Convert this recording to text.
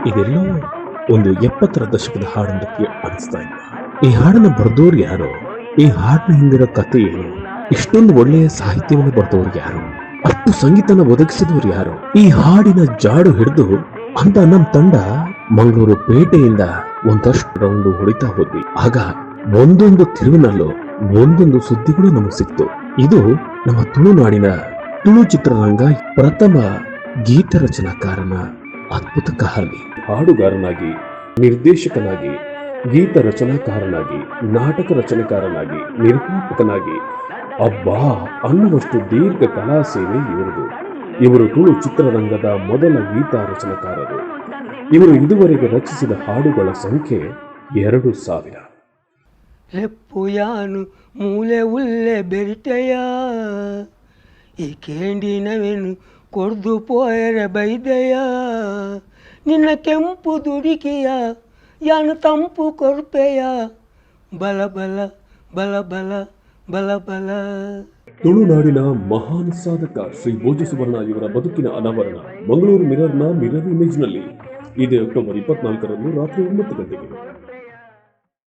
ಇದೆಲ್ಲೋ ಒಂದು 70ರ ದಶಕದ ಹಾಡೊಂದಕ್ಕೆ ಅನಿಸ್ತಾ ಇಲ್ಲ. ಈ ಹಾಡನ್ನ ಬರೆದೋರು ಯಾರು? ಈ ಹಾಡಿನ ಹಿಂದಿರೋ ಕಥೆ ಏನು? ಇಷ್ಟೊಂದು ಒಳ್ಳೆಯ ಸಾಹಿತ್ಯವನ್ನು ಬರೆದವ್ರು ಯಾರು? ಅಷ್ಟು ಸಂಗೀತನ ಒದಗಿಸಿದವರು ಯಾರು? ಈ ಹಾಡಿನ ಜಾಡು ಹಿಡಿದು ಅಂತ ನಮ್ ತಂಡ ಮಂಗಳೂರು ಪೇಟೆಯಿಂದ ಒಂದಷ್ಟು ರೌಂಡ್ ಹೊಡಿತಾ ಹೋದ್ವಿ. ಆಗ ಒಂದೊಂದು ತಿರುವಿನಲ್ಲೂ ಒಂದೊಂದು ಸುದ್ದಿಗಳು ನಮಗೆ ಸಿಕ್ತು. ಇದು ನಮ್ಮ ತುಳುನಾಡಿನ ತುಳು ಚಿತ್ರರಂಗ ಪ್ರಥಮ ಗೀತ ರಚನಾಕಾರನ ಅದ್ಭುತ ಕಹಾನಿ. ಹಾಡುಗಾರನಾಗಿ, ನಿರ್ದೇಶಕನಾಗಿ, ಗೀತ ರಚನಾಕಾರನಾಗಿ, ನಾಟಕ ರಚನೆಕಾರನಾಗಿ, ನಿರ್ಮಾಪಕನಾಗಿ ಅಬ್ಬಾ ಅನ್ನುವಷ್ಟು ದೀರ್ಘ ಕಲಾ ಸೇವೆ ಇವರದು. ಇವರು ತುಳು ಚಿತ್ರರಂಗದ ಮೊದಲ ಗೀತ ರಚನಾಕಾರರು. ಇವರು ಇದುವರೆಗೆ ರಚಿಸಿದ ಹಾಡುಗಳ ಸಂಖ್ಯೆ 2000. ಲೆಪ್ಪುಯಾನು ಮೂಲೆ ಉಲ್ಲೆ ಬೆರಿಟೆಯ ಈ ಕೇಂಡಿನವೇನು ಕೊಡ್ದು ಪೋಯರ ಬೈದೆಯ ನಿನ್ನ ಕೆಂಪು ದುಡಿಕೆಯ ಯಾನು ತಂಪು ಕೊರ್ಪೆಯ ಬಲ ಬಲ ಬಲ ಬಲ ಬಲ ಬಲ. ತುಳುನಾಡಿನ ಮಹಾನ್ ಸಾಧಕ ಶ್ರೀ ಭೋಜ ಸುವರ್ಣ ಇವರ ಬದುಕಿನ ಅನಾವರಣ ಮಂಗಳೂರು ಮಿರರ್ನ ಮಿರರ್ ಇಮೇಜ್ನಲ್ಲಿ ಇದೇ ಅಕ್ಟೋಬರ್ 24ರಂದು ರಾತ್ರಿ 9 ಗಂಟೆಗೆ.